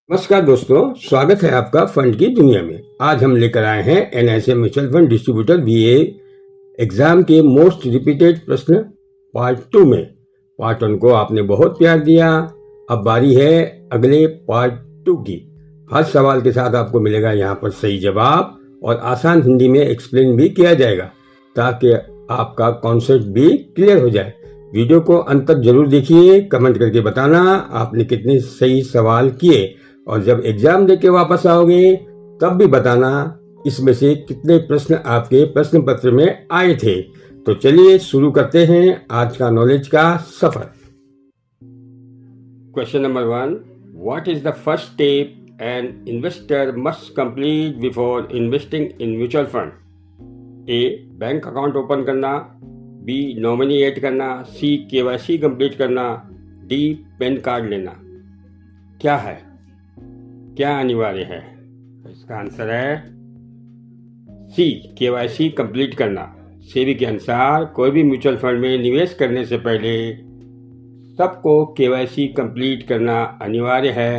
नमस्कार दोस्तों, स्वागत है आपका फंड की दुनिया में। आज हम लेकर आए हैं NIC mutual fund distributor BA exam के मोस्ट रिपीटेड प्रश्न पार्ट 2 में। पार्ट 1 को आपने बहुत प्यार दिया, अब बारी है अगले पार्ट 2 की। हर सवाल के साथ आपको मिलेगा यहाँ पर सही जवाब और आसान हिंदी में एक्सप्लेन भी किया जाएगा ताकि आपका कॉन्सेप्ट भी क्लियर हो जाए। वीडियो को अंत तक जरूर देखिए, कमेंट करके बताना आपने कितने सही सवाल किए और जब एग्जाम देके वापस आओगे तब भी बताना इसमें से कितने प्रश्न आपके प्रश्न पत्र में आए थे। तो चलिए शुरू करते हैं आज का नॉलेज का सफर। Question number 1, what is the first step an investor must complete before investing in mutual fund? A, bank account open करना, बी, नॉमिनी ऐड करना, सी, केवाईसी कंप्लीट करना, डी, पैन कार्ड लेना। क्या है, क्या अनिवार्य है? इसका आंसर है सी, केवाईसी कंप्लीट करना। सेबी के अनुसार कोई भी म्यूचुअल फंड में निवेश करने से पहले सबको केवाईसी कंप्लीट करना अनिवार्य है।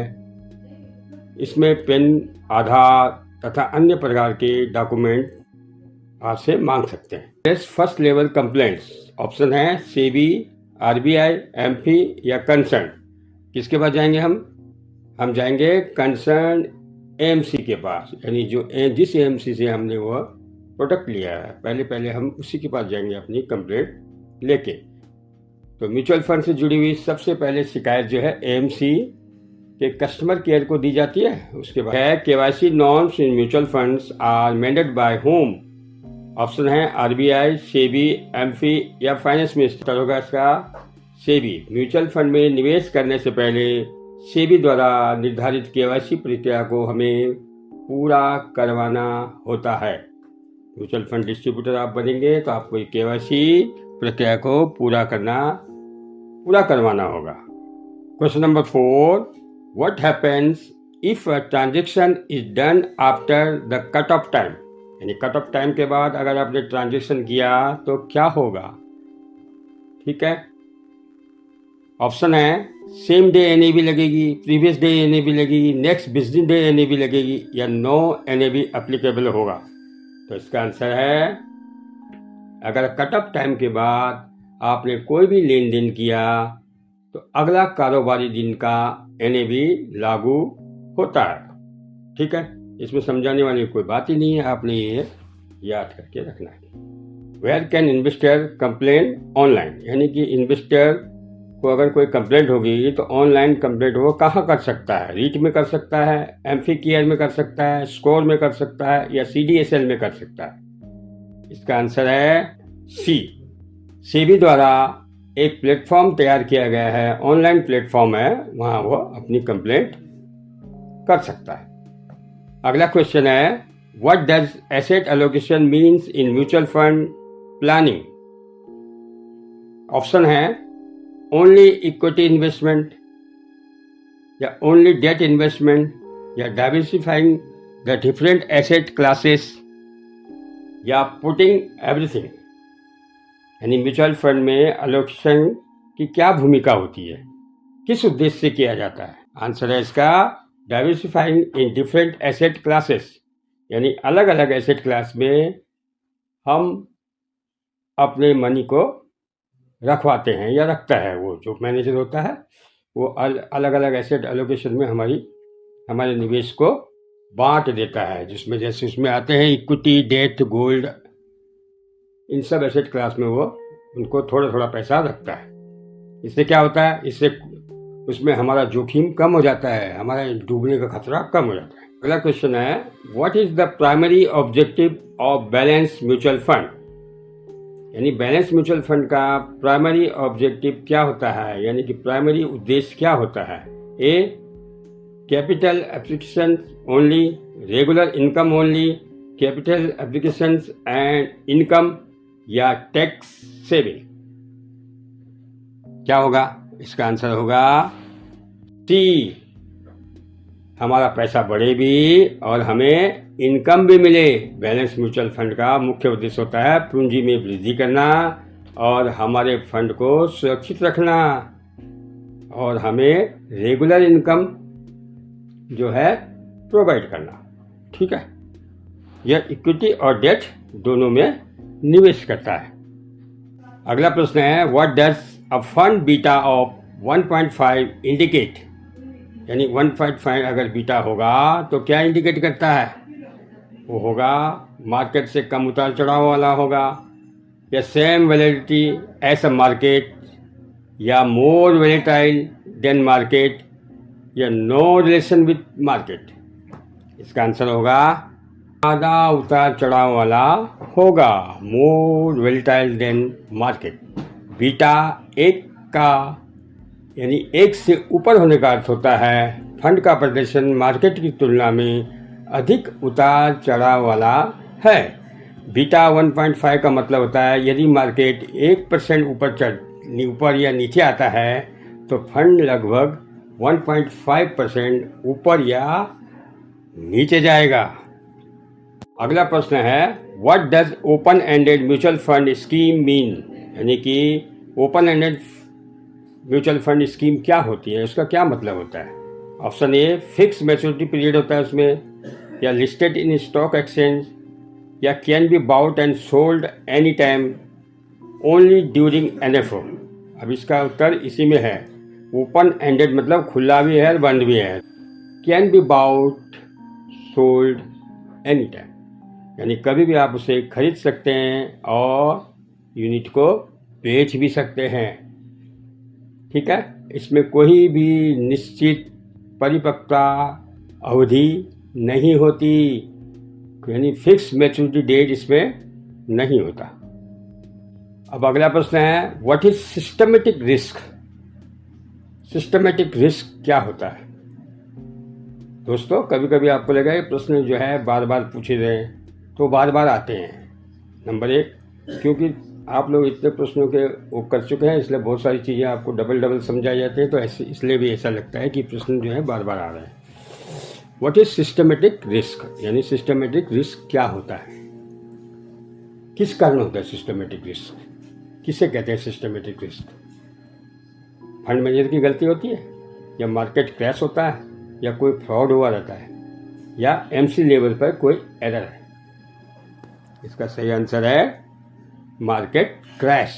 इसमें पेन, आधार तथा अन्य प्रकार के डॉक्यूमेंट आपसे मांग सकते हैं। फर्स्ट लेवल कंप्लेंट्स ऑप्शन है सेबी, आरबीआई, एमपी या कंसर्न। किसके पास जाएंगे हम जाएंगे कंसर्न एएमसी के पास, यानी जिस एएमसी से हमने वो प्रोडक्ट लिया है पहले हम उसी के पास जाएंगे अपनी कंप्लेंट लेके। तो म्यूचुअल फंड से जुड़ी हुई सबसे पहले शिकायत जो है एएमसी के कस्टमर केयर को दी जाती है। उसके बाद है KYC norms in mutual funds are mandated by whom. Option है आरबीआई, सेबी, एमपी या फाइनेंस मिनिस्टर। होगा इसका सेबी। म्यूचुअल फंड में निवेश करने से पहले सेबी द्वारा निर्धारित केवाईसी प्रक्रिया को हमें पूरा करवाना होता है। म्यूचुअल फंड डिस्ट्रीब्यूटर आप बनेंगे तो आपको केवाईसी प्रक्रिया को पूरा करवाना होगा। Question number 4, what happens if a transaction is done after the cut off time? यानी कट ऑफ टाइम के बाद अगर आपने ट्रांजेक्शन किया तो क्या होगा? ठीक है, ऑप्शन है सेम डे एनएबी लगेगी, प्रीवियस डे एनएबी लगेगी, नेक्स्ट बिजनेस डे एनएबी लगेगी या नो एनएबी एप्लीकेबल होगा। तो इसका आंसर है अगर कट ऑफ टाइम के बाद आपने कोई भी लेन देन किया तो अगला कारोबारी दिन का एनएबी लागू होता है। ठीक है, इसमें समझाने वाली कोई बात ही नहीं है, आपने ये याद करके रखना है। Where can investor complain online? यानी कि इन्वेस्टर को अगर कोई कंप्लेंट होगी तो ऑनलाइन कंप्लेंट वो कहाँ कर सकता है? रीट में कर सकता है, एमपी केयर में कर सकता है, स्कोर में कर सकता है या सीडीएसएल में कर सकता है। इसका आंसर है सी, सेबी द्वारा एक प्लेटफॉर्म तैयार किया गया है, ऑनलाइन प्लेटफॉर्म है, वहाँ वो अपनी कंप्लेंट कर सकता है। अगला क्वेश्चन है what does asset allocation means in mutual fund planning? Option है ओनली इक्विटी इन्वेस्टमेंट या ओनली डेट इन्वेस्टमेंट या diversifying the different asset classes या पुटिंग एवरीथिंग। यानी म्यूचुअल फंड में एलोकेशन की क्या भूमिका होती है, किस उद्देश्य से किया जाता है? आंसर है इसका diversifying in different asset classes. यानी अलग अलग एसेट क्लास में हम अपने मनी को रखवाते हैं या रखता है, वो जो मैनेजर होता है वो अलग अलग एसेट एलोकेशन में हमारे निवेश को बांट देता है, जिसमें जैसे उसमें आते हैं इक्विटी, डेट, गोल्ड, इन सब एसेट क्लास में वो उनको थोड़ा थोड़ा पैसा रखता है। इससे क्या होता है, इससे उसमें हमारा जोखिम कम हो जाता है, हमारा डूबने का खतरा कम हो जाता है। अगला क्वेश्चन है what is the primary objective of balance mutual fund? यानी बैलेंस म्यूचुअल फंड का प्राइमरी ऑब्जेक्टिव क्या होता है, यानी कि प्राइमरी उद्देश्य क्या होता है? A, capital application only, regular income only, capital application and income या टैक्स सेविंग। क्या होगा? इसका आंसर होगा सी, हमारा पैसा बढ़े भी और हमें इनकम भी मिले। बैलेंस म्यूचुअल फंड का मुख्य उद्देश्य होता है पूंजी में वृद्धि करना और हमारे फंड को सुरक्षित रखना और हमें रेगुलर इनकम जो है प्रोवाइड करना। ठीक है, यह इक्विटी और डेट दोनों में निवेश करता है। अगला प्रश्न है, what does a fund beta of 1.5 indicate? यानी 1.5 अगर बीटा होगा तो क्या इंडिकेट करता है? वो होगा मार्केट से कम उतार चढ़ाव वाला होगा, या same validity as a market, या मोर वैलेटाइल देन मार्केट, या नो रिलेशन विथ मार्केट। इसका आंसर होगा ज़्यादा उतार चढ़ाव वाला होगा, more volatile than market. Beta 1 का यानी 1 से ऊपर होने का अर्थ होता है फंड का प्रदर्शन मार्केट की तुलना में अधिक उतार चढ़ाव वाला है। बीटा 1.5 का मतलब होता है यदि मार्केट 1% ऊपर या नीचे आता है तो फंड लगभग 1.5% ऊपर या नीचे जाएगा। अगला प्रश्न है, what does open ended mutual fund scheme mean? यानी कि open ended mutual fund scheme क्या होती है, उसका क्या मतलब होता है? Option A, fix maturity period होता है उसमें, या लिस्टेड इन स्टॉक एक्सचेंज, या can be bought and sold any time only during NFO। अब इसका उत्तर इसी में है। ओपन एंडेड मतलब खुला भी है और बंद भी है। Can be bought sold any time यानी कभी भी आप उसे खरीद सकते हैं और यूनिट को बेच भी सकते हैं। ठीक है, इसमें कोई भी निश्चित परिपक्वता अवधि नहीं होती, यानी फिक्स मैच्योरिटी डेट इसमें नहीं होता। अब अगला प्रश्न है, what is systematic risk? Systematic risk क्या होता है? दोस्तों, कभी कभी आपको लगा ये प्रश्न जो है बार बार पूछे गए तो बार बार आते हैं। नंबर 1, क्योंकि आप लोग इतने प्रश्नों के वो कर चुके हैं इसलिए बहुत सारी चीज़ें आपको डबल समझाई जाती हैं, तो ऐसे इसलिए भी ऐसा लगता है कि प्रश्न जो है बार बार आ रहे हैं। What is systematic risk? यानी सिस्टमेटिक रिस्क क्या होता है, किस कारण होता है सिस्टमेटिक रिस्क? किसे कहते हैं सिस्टमेटिक रिस्क? फंड मैनेजर की गलती होती है, या मार्केट क्रैश होता है, या कोई फ्रॉड हुआ रहता है, या MC लेवल पर कोई एरर है? इसका सही आंसर है मार्केट क्रैश।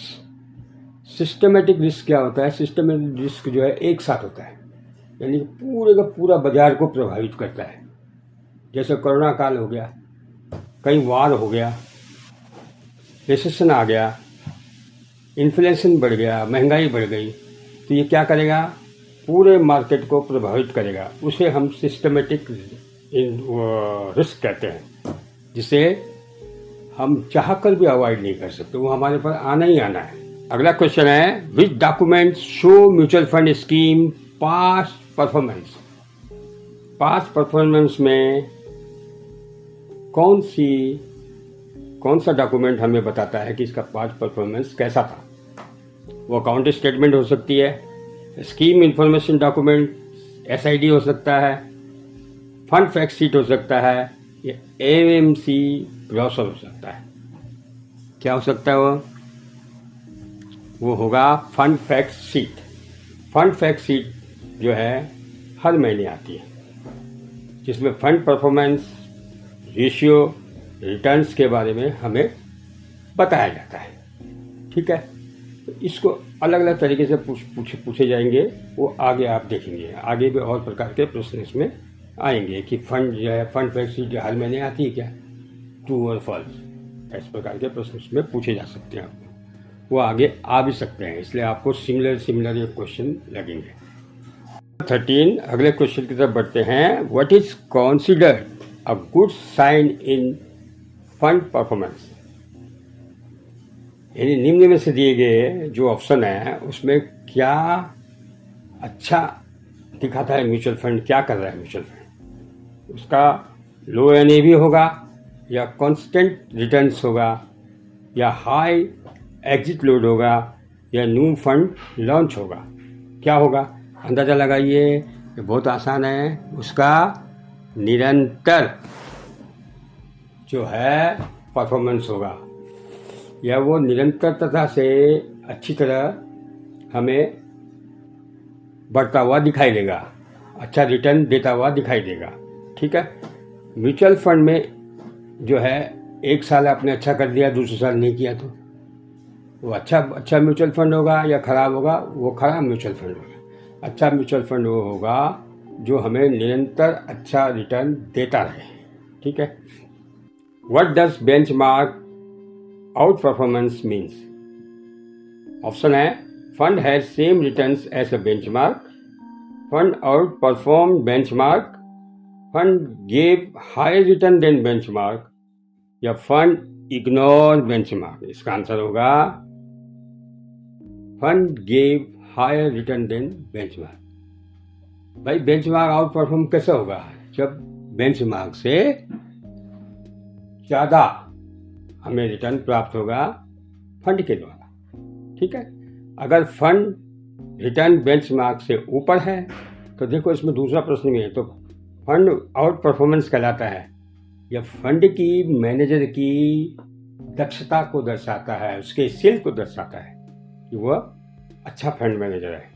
सिस्टमेटिक रिस्क क्या होता है? सिस्टमेटिक रिस्क जो है एक साथ होता है, यानी पूरे का पूरा बाजार को प्रभावित करता है। जैसे कोरोना काल हो गया, कहीं वार हो गया, रिसेशन आ गया, इन्फ्लेशन बढ़ गया, महंगाई बढ़ गई, तो ये क्या करेगा? पूरे मार्केट को प्रभावित करेगा। उसे हम सिस्टमेटिक रिस्क कहते हैं, जिसे हम चाहकर भी अवॉइड नहीं कर सकते, वो हमारे पर आना ही आना है। अगला क्वेश्चन है, which document show mutual fund scheme past performance? Past performance में कौन सा डॉक्यूमेंट हमें बताता है कि इसका पास्ट परफॉर्मेंस कैसा था? वो अकाउंट स्टेटमेंट हो सकती है, स्कीम इंफॉर्मेशन डॉक्यूमेंट SID हो सकता है, फंड फैक्ट शीट हो सकता है, या AMC ब्रोशर हो सकता है। क्या हो सकता है वो होगा fund fact sheet. Fund fact sheet जो है हर महीने आती है, जिसमें फंड परफॉर्मेंस, रेशियो, रिटर्न्स के बारे में हमें बताया जाता है। ठीक है, तो इसको अलग अलग तरीके से पूछे जाएंगे, वो आगे आप देखेंगे। आगे भी और प्रकार के प्रश्न इसमें आएंगे कि फंड जो है फंड फैक्ट शीट हर महीने आती है क्या, ट्रू और फॉल्स, इस प्रकार के प्रश्न इसमें पूछे जा सकते हैं। आपको वो आगे आ भी सकते हैं, इसलिए आपको सिमिलर ये क्वेश्चन लगेंगे। 13, अगले क्वेश्चन की तरफ बढ़ते हैं। What is considered a good sign in fund performance? यानी निम्न में से दिए गए जो ऑप्शन है उसमें क्या अच्छा दिखाता है म्यूचुअल फंड, क्या कर रहा है म्यूचुअल फंड? उसका लो NAV होगा, या कांस्टेंट रिटर्न्स होगा, या हाई एग्जिट लोड होगा, या न्यू फंड लॉन्च होगा? क्या होगा? अंदाज़ा लगाइए, ये बहुत आसान है। उसका निरंतर जो है परफॉर्मेंस होगा, या वो निरंतरता से अच्छी तरह हमें बढ़ता हुआ दिखाई देगा। अच्छा रिटर्न देता हुआ दिखाई देगा। ठीक है, म्यूचुअल फंड में जो है 1 साल आपने अच्छा कर दिया, दूसरे साल नहीं किया तो वो अच्छा म्यूचुअल फंड होगा या ख़राब होगा? वो ख़राब म्यूचुअल फंड होगा। अच्छा म्यूचुअल फंड वो होगा जो हमें निरंतर अच्छा रिटर्न देता रहे। ठीक है, what does benchmark outperformance means? Option है fund has same returns as a benchmark, fund outperform benchmark, fund gave higher return than benchmark, या फंड इग्नोर बेंचमार्क। इसका आंसर होगा fund gave higher return than benchmark. भाई benchmark outperform कैसे होगा? जब benchmark से ज़्यादा हमें रिटर्न प्राप्त होगा फंड के द्वारा। ठीक है, अगर फंड रिटर्न बेंचमार्क से ऊपर है तो देखो इसमें दूसरा प्रश्न भी है, तो फंड आउट परफॉर्मेंस कहलाता है या फंड की मैनेजर की दक्षता को दर्शाता है, उसके स्किल को दर्शाता है कि वह अच्छा फंड मैनेजर है।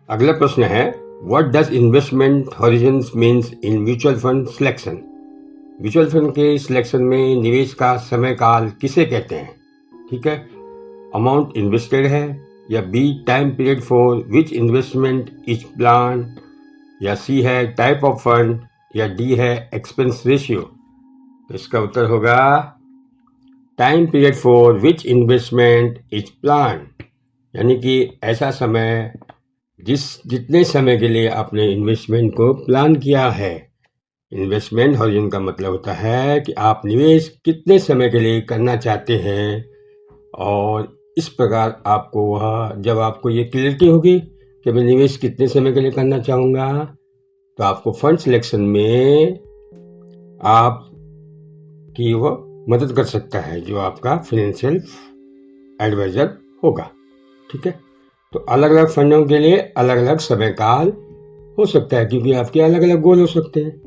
अगला प्रश्न है what does investment horizons means in mutual fund selection? Mutual fund के सिलेक्शन में निवेश का समय काल किसे कहते हैं? ठीक है, अमाउंट इन्वेस्टेड है, या B time period for which investment is plan, या सी है टाइप ऑफ फंड, या डी है एक्सपेंस रेशियो। तो इसका उत्तर होगा time period for which investment is plan, यानी कि ऐसा समय जितने समय के लिए आपने इन्वेस्टमेंट को प्लान किया है। इन्वेस्टमेंट हॉरिजॉन का मतलब होता है कि आप निवेश कितने समय के लिए करना चाहते हैं, और इस प्रकार आपको वह जब आपको ये क्लियरिटी होगी कि मैं निवेश कितने समय के लिए करना चाहूँगा, तो आपको फंड सिलेक्शन में आप की वो मदद कर सकता है जो आपका फाइनेंशियल एडवाइज़र होगा। ठीक है, तो अलग अलग फंडों के लिए अलग अलग समय काल हो सकता है क्योंकि आपके अलग अलग गोल हो सकते हैं।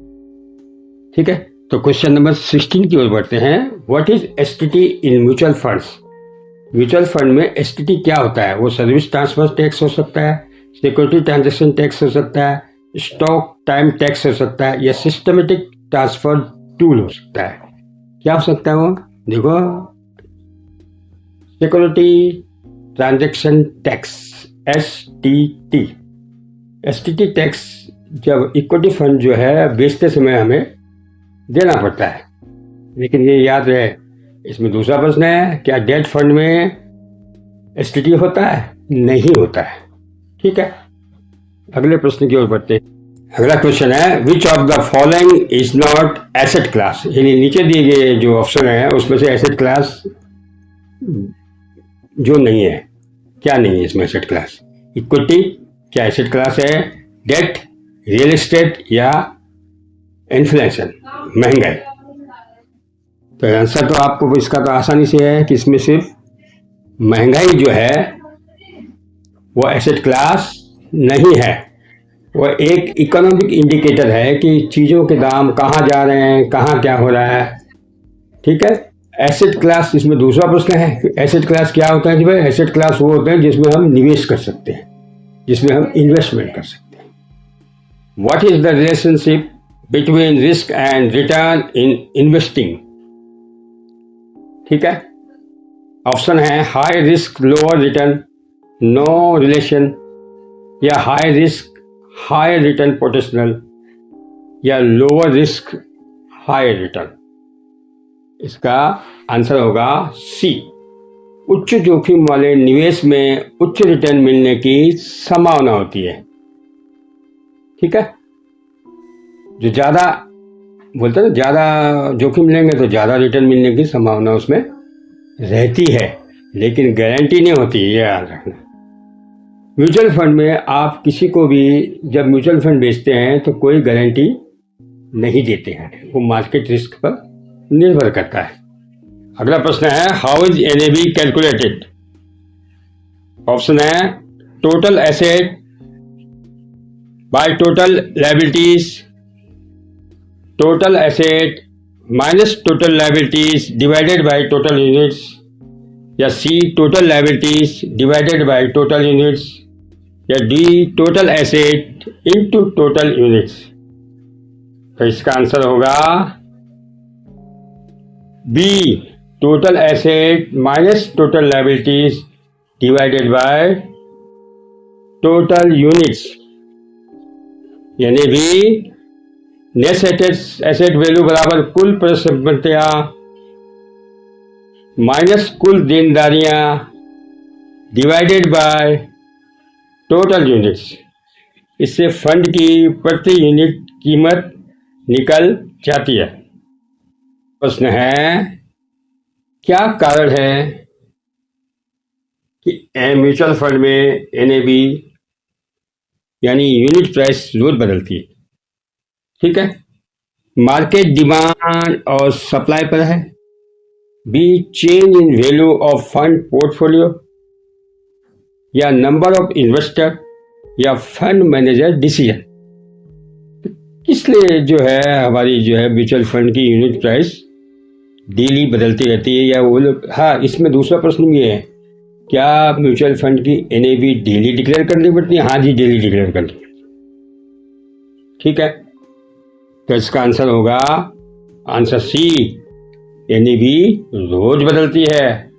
ठीक है, तो क्वेश्चन नंबर 16 की ओर बढ़ते हैं। What is STT in mutual funds? Mutual fund में एसटीटी क्या होता है? वो सर्विस ट्रांसफर टैक्स हो सकता है, सिक्योरिटी ट्रांजैक्शन टैक्स हो सकता है, स्टॉक टाइम टैक्स हो सकता है, या सिस्टमेटिक ट्रांसफर टूल हो सकता है। क्या हो सकता है वो? देखो, security transaction tax STT. STT tax जब इक्विटी फंड जो है बेचते समय हमें देना पड़ता है, लेकिन ये याद रहे इसमें दूसरा प्रश्न है क्या डेट फंड में एसटीटी होता है? नहीं होता है। ठीक है, अगले प्रश्न की ओर बढ़ते हैं। अगला क्वेश्चन है विच of the following is not asset class? यानी नीचे दिए गए जो ऑप्शन है उसमें से एसेट क्लास जो नहीं है, क्या नहीं है इसमें एसेट क्लास? इक्विटी क्या एसेट क्लास है? डेट, रियल एस्टेट, या इन्फ्लेशन महंगाई? तो आंसर तो आपको इसका तो आसानी से है कि इसमें सिर्फ महंगाई जो है वो एसेट क्लास नहीं है, वो एक इकोनॉमिक इंडिकेटर है कि चीज़ों के दाम कहाँ जा रहे हैं, कहाँ क्या हो रहा है। ठीक है, एसेट क्लास इसमें दूसरा प्रश्न है। एसेट क्लास क्या होता है? कि भाई एसेट क्लास वो होते हैं जिसमें हम निवेश कर सकते हैं, जिसमें हम इन्वेस्टमेंट कर सकते हैं। What is the relationship between risk and return in investing? ठीक है, ऑप्शन है high risk lower return, no relation, या high risk high return potential, या लोअर रिस्क हाई रिटर्न। इसका आंसर होगा सी, उच्च जोखिम वाले निवेश में उच्च रिटर्न मिलने की संभावना होती है। ठीक है, जो ज़्यादा बोलते हैं ना ज़्यादा जोखिम लेंगे तो ज़्यादा रिटर्न मिलने की संभावना उसमें रहती है, लेकिन गारंटी नहीं होती, ये याद रखना। म्यूचुअल फंड में आप किसी को भी जब म्यूचुअल फंड बेचते हैं तो कोई गारंटी नहीं देते हैं, वो मार्केट रिस्क पर निर्भर करता है। अगला प्रश्न है how is NAV calculated? Option है total asset by total liabilities, total asset minus total liabilities divided by total units, या C total liabilities divided by total units, या D total asset into total units. तो इसका answer होगा B, total asset minus total liabilities divided by total units. यानी भी net asset value बराबर कुल परिसंपत्तियां माइनस कुल देनदारियां डिवाइडेड बाय टोटल यूनिट्स। इससे फंड की प्रति यूनिट कीमत निकल जाती है। प्रश्न है, क्या कारण है कि म्यूचुअल फंड में एनएवी यानी यूनिट प्राइस रोज बदलती है? ठीक है, मार्केट डिमांड और सप्लाई पर है। B, change in value of fund portfolio, या नंबर ऑफ इन्वेस्टर, या फंड मैनेजर डिसीजन। इसलिए जो है हमारी जो है म्यूचुअल फंड की यूनिट प्राइस डेली बदलती रहती है, या वो लोग। हाँ, इसमें दूसरा प्रश्न भी है, क्या म्यूचुअल फंड की एनएवी डेली डिक्लेयर करनी पड़ती है? हाँ जी, डेली डिक्लेयर करनी पड़ती है। ठीक है, तो इसका आंसर होगा आंसर सी, एनएवी रोज बदलती है,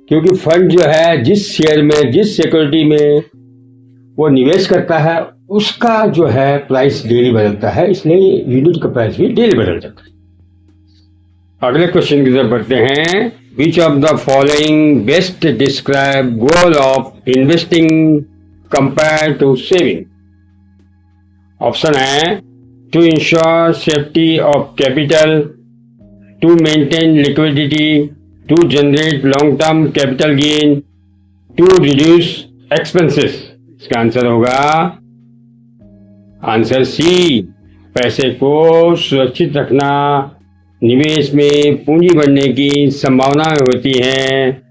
क्योंकि फंड जो है जिस शेयर में, जिस सिक्योरिटी में वो निवेश करता है, उसका जो है प्राइस डेली बदलता है, इसलिए यूनिट का प्राइस भी डेली बदल जाता है। अगले क्वेश्चन की तरफ बढ़ते हैं। Which of the following best describe goal of investing compare to saving? Option है to ensure safety of capital, to maintain liquidity, to generate long term capital gain, to reduce expenses. इसका answer होगा answer C, पैसे को सुरक्षित रखना। निवेश में पूंजी बढ़ने की संभावनाएं होती हैं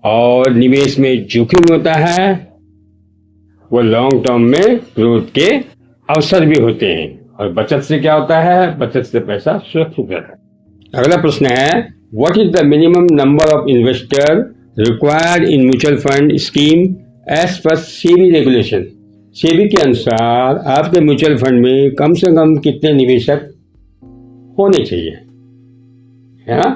और निवेश में जोखिम होता है, वो लॉन्ग टर्म में ग्रोथ के अवसर भी होते हैं। और बचत से क्या होता है? बचत से पैसा सुरक्षित रहता है। अगला प्रश्न है, what is the minimum number of investor required in mutual fund scheme as per SEBI regulation? SEBI के अनुसार आपके म्यूचुअल फंड में कम से कम कितने निवेशक होने चाहिए? है ना,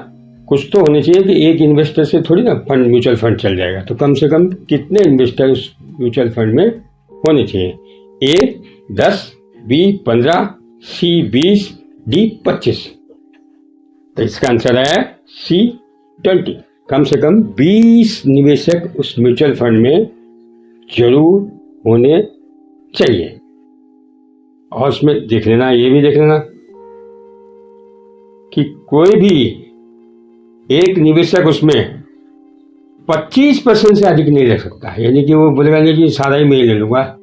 कुछ तो होने चाहिए कि एक इन्वेस्टर से थोड़ी ना फंड, म्यूचुअल फंड चल जाएगा। तो कम से कम कितने इन्वेस्टर उस म्यूचुअल फंड में होने चाहिए? ए 10, बी 15, सी 20, डी 25। तो इसका आंसर है सी 20। कम से कम 20 निवेशक उस म्यूचुअल फंड में जरूर होने चाहिए। और उसमें देख लेना, ये भी देख लेना कि कोई भी एक निवेशक उसमें 25% से अधिक नहीं रख सकता। यानी कि वो बोलेगा नहीं कि सारा ही मैं ले लूंगा,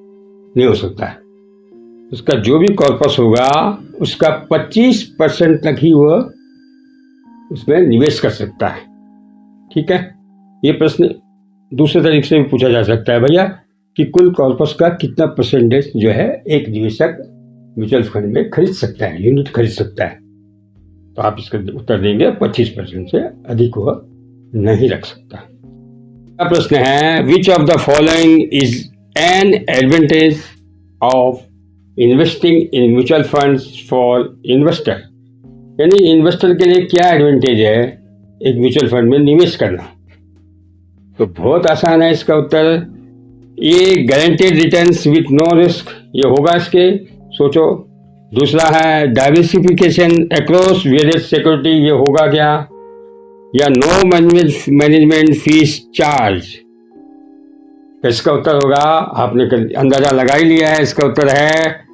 नहीं हो सकता है। उसका जो भी कॉर्पस होगा उसका 25% तक ही वो उसमें निवेश कर सकता है। ठीक है, ये प्रश्न दूसरे तरीके से भी पूछा जा सकता है भैया कि कुल कॉर्पस का कितना परसेंटेज जो है एक निवेशक म्यूचुअल फंड में खरीद सकता है, यूनिट खरीद सकता है। तो आप इसका उत्तर देंगे 25% से अधिक वो नहीं रख सकता। अगला प्रश्न है, विच of the following is an advantage of investing in mutual funds for investor? यानी इन्वेस्टर के लिए क्या एडवांटेज है एक म्यूचुअल फंड में निवेश करना? तो बहुत आसान है इसका उत्तर। ये guaranteed returns with no risk, ये होगा इसके, सोचो। दूसरा है डाइवर्सिफिकेशन अक्रॉस वेरियस सिक्योरिटी, ये होगा क्या? या नो मैनेजमेंट फीस चार्ज। इसका उत्तर होगा, आपने अंदाजा लगा ही लिया है, इसका उत्तर है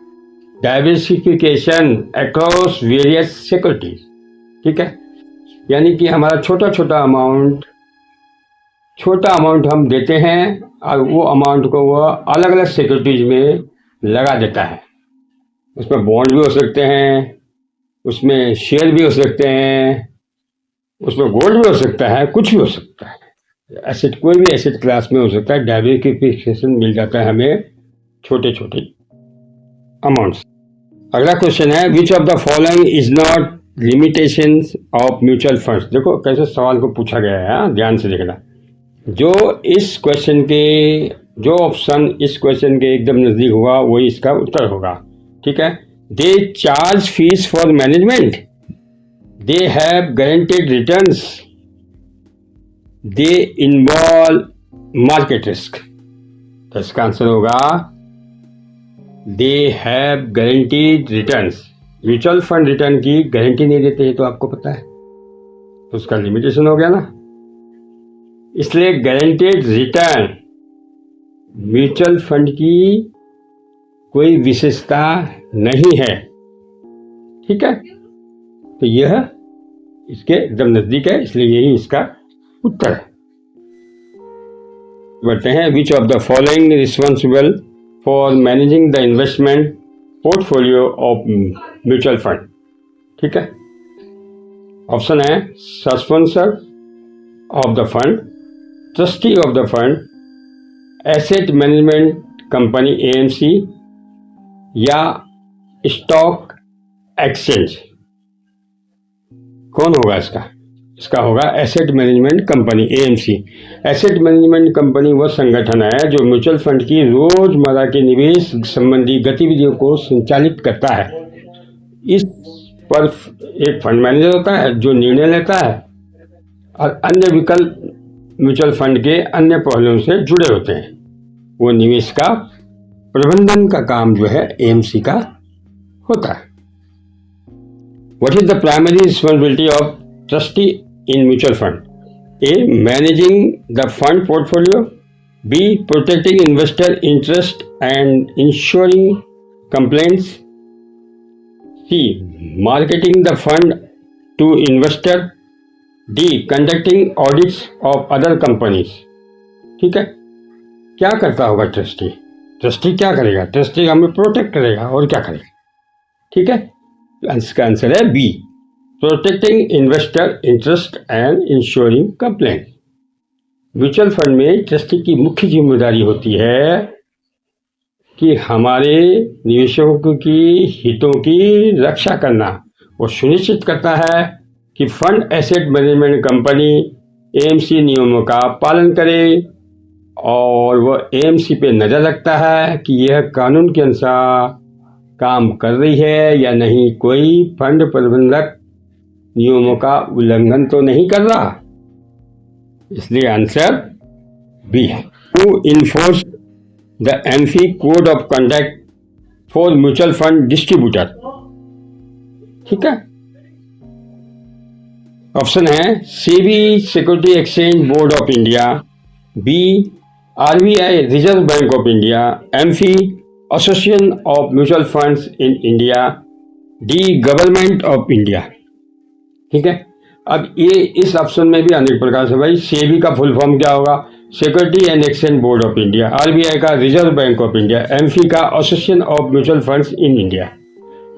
डाइवर्सिफिकेशन अक्रॉस वेरियस सिक्योरिटी। ठीक है, यानी कि हमारा छोटा अमाउंट हम देते हैं और वो अमाउंट को वो अलग अलग सिक्योरिटीज में लगा देता है। उसमें बॉन्ड भी हो सकते हैं, उसमें शेयर भी हो सकते हैं, उसमें गोल्ड भी हो सकता है, कुछ भी हो सकता है। एसेट, कोई भी एसेट क्लास में हो सकता है। डाइवर्सिफिकेशन मिल जाता है हमें छोटे छोटे अमाउंट्स। अगला क्वेश्चन है, विच of the following is not limitations of mutual funds? देखो कैसे सवाल को पूछा गया है, ध्यान से देखना। जो इस क्वेश्चन के जो ऑप्शन इस क्वेश्चन के एकदम नजदीक होगा वही इसका उत्तर होगा। ठीक है, they charge fees for management, they have guaranteed returns, they involve market risk. तो इसका आंसर होगा they have guaranteed returns. Mutual fund return की गारंटी नहीं देते हैं, तो आपको पता है, तो उसका लिमिटेशन हो गया ना। इसलिए गारंटेड रिटर्न म्यूचुअल फंड की कोई विशेषता नहीं है। ठीक है, तो यह इसके एकदम नजदीक है, इसलिए यही इसका उत्तर है। बढ़ते हैं, which of the following responsible for managing the investment portfolio of mutual fund. ठीक है, ऑप्शन है sponsor of the fund, trustee of the fund, asset management company AMC या स्टॉक एक्सचेंज। कौन होगा इसका? इसका होगा asset management company AMC. Asset management company वह संगठन है जो म्यूचुअल फंड की रोजमर्रा के निवेश संबंधी गतिविधियों को संचालित करता है। इस पर एक फंड मैनेजर होता है जो निर्णय लेता है और अन्य विकल्प म्यूचुअल फंड के अन्य पहलुओं से जुड़े होते हैं। वो निवेश का प्रबंधन का काम जो है एएमसी का होता है। What is the primary responsibility of trustee in mutual fund? A. Managing the fund portfolio. B. Protecting investor interest and ensuring compliance. C. Marketing the fund to investor. D. Conducting audits of other companies. ठीक है, क्या करता होगा trustee? Trustee क्या करेगा? Trustee हमें protect करेगा और क्या करेगा? ठीक है, इसका आंसर है B, protecting investor interest and insuring complaint. Mutual fund में ट्रस्टी की मुख्य जिम्मेदारी होती है कि हमारे निवेशकों की हितों की रक्षा करना। वो सुनिश्चित करता है कि fund asset management company AMC नियमों का पालन करे और वह एएमसी पे नज़र रखता है कि यह कानून के अनुसार काम कर रही है या नहीं, कोई फंड प्रबंधक नियमों का उल्लंघन तो नहीं कर रहा। इसलिए आंसर बी है। To enforce the AMFI code of conduct for mutual fund distributor. ठीक है, ऑप्शन है SEBI security exchange board of India, B RBI reserve bank of India, AMFI association of mutual funds in India, D government of India. ठीक है, अब ये इस option में भी अनेक प्रकार से, भाई सेबी का फुल फॉर्म क्या होगा? Security and exchange board of India, RBI का reserve bank of India, AMFI का association of mutual funds in India.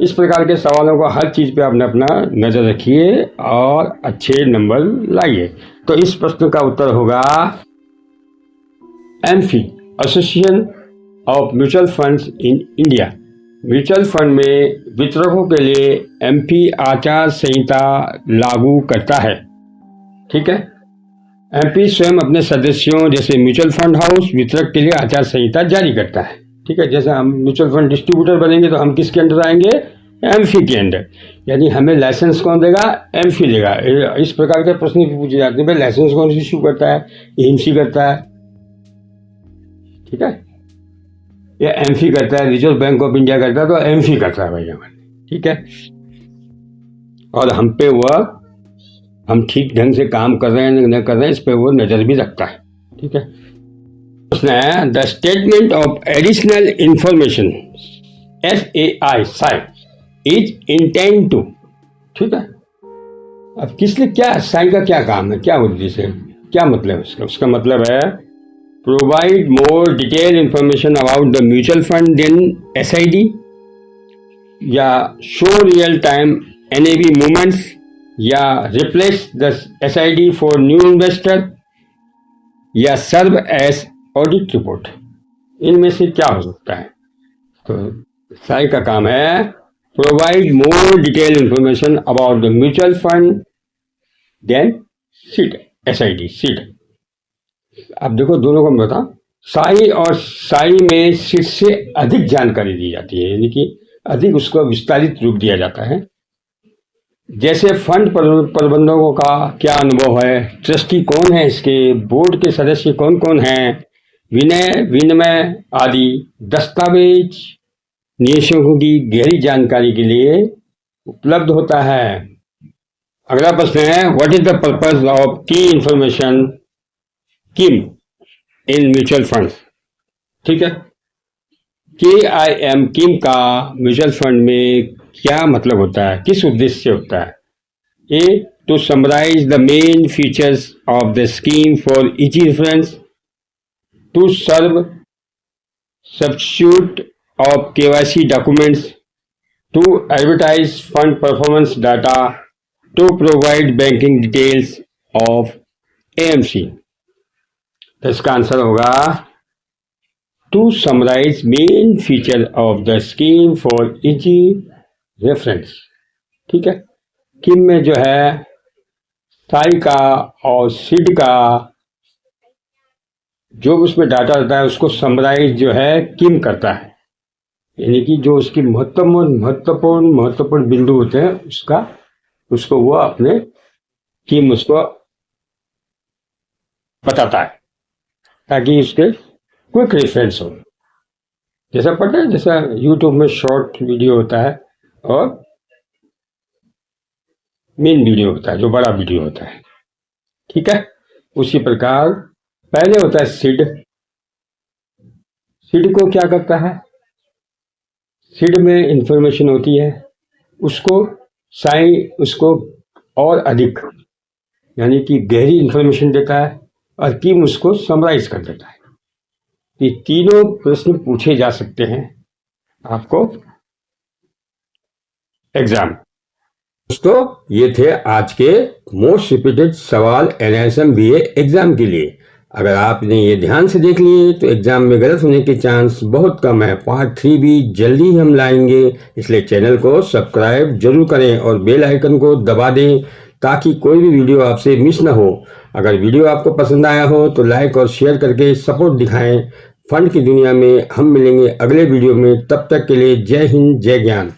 इस प्रकार के सवालों को हर चीज पे आपने अपना नजर रखिए और अच्छे नंबर लाइए। तो इस प्रश्न का उत्तर होगा AMFI, association of mutual funds in India. Mutual fund में वितरकों के लिए एमपी आचार संहिता लागू करता है। ठीक है, एमपी स्वयं अपने सदस्यों जैसे म्यूचुअल फंड हाउस वितरक के लिए आचार संहिता जारी करता है। ठीक है, जैसे हम म्यूचुअल फंड डिस्ट्रीब्यूटर बनेंगे तो हम किसके अंडर आएंगे? एमफी के अंडर। यानी हमें लाइसेंस कौन देगा? एमफी देगा। इस प्रकार के प्रश्न भी पूछे जाते हैं, भाई लाइसेंस कौन इश्यू करता है? एमसी करता है। ठीक है, या एमफी करता है, रिजर्व बैंक ऑफ इंडिया करता है, तो एमफी करता है भाई हमारे। ठीक है, और हम पे वह हम ठीक ढंग से काम कर रहे हैं न कर रहे हैं इस पे वो नजर भी रखता है। ठीक है, प्रश्न है the statement of additional information SAI SAI is intend to. ठीक है, अब किस लिए क्या साइन का क्या काम है, क्या उद्देश्य है, क्या मतलब है उसका? उसका मतलब है provide more detail information about the mutual fund than SID, या show real time NAV movements, या replace the SID for new investor, या सर्व एज ऑडिट रिपोर्ट। इनमें से क्या हो सकता है? तो साई का काम है provide more detail information about the mutual fund than SID SID. अब देखो दोनों को मैं बता, साई और साई में सीट से अधिक जानकारी दी जाती है, यानी कि अधिक उसको विस्तारित रूप दिया जाता है। जैसे फंड प्रबंधकों का क्या अनुभव है, ट्रस्टी कौन है, इसके बोर्ड के सदस्य कौन कौन हैं, विनय विनिमय आदि दस्तावेज निवेशकों की गहरी जानकारी के लिए उपलब्ध होता है। अगला प्रश्न है, what is the purpose of key information KIM in mutual fund. ठीक है, KIM किम का म्यूचुअल फंड में क्या मतलब होता है, किस उद्देश्य से होता है। A, to summarise the main features of the scheme for easy reference, to serve substitute of KYC documents, to advertise fund performance data, to provide banking details of AMC। तो इसका आंसर होगा to summarise main feature of the scheme for easy reference. ठीक है, किम में जो है साई का और सिड का जो उसमें डाटा रहता है उसको समराइज जो है किम करता है, यानी कि जो उसकी महत्वपूर्ण बिंदु होते हैं उसको वो अपने किम उसको बताता है ताकि उसके क्विक रेफरेंस हो। जैसा पता है, जैसा यूट्यूब में शॉर्ट वीडियो होता है और मेन वीडियो होता है, जो बड़ा वीडियो होता है। ठीक है, उसी प्रकार पहले होता है सिड। सिड को क्या करता है, सिड में इंफॉर्मेशन होती है, उसको साई उसको और अधिक यानी कि गहरी इंफॉर्मेशन देता है और किम उसको समराइज कर देता है। ये तीनों प्रश्न पूछे जा सकते हैं आपको एग्जाम। दोस्तों, ये थे आज के मोस्ट रिपीटेड सवाल NISM BA एग्जाम के लिए। अगर आपने ये ध्यान से देख लिए तो एग्जाम में गलत होने के चांस बहुत कम है। पार्ट 3 भी जल्दी ही हम लाएंगे, इसलिए चैनल को सब्सक्राइब जरूर करें और बेल आइकन को दबा दें ताकि कोई भी वीडियो आपसे मिस ना हो। अगर वीडियो आपको पसंद आया हो तो लाइक और शेयर करके सपोर्ट दिखाएं। फंड की दुनिया में हम मिलेंगे अगले वीडियो में, तब तक के लिए जय हिंद जय ज्ञान।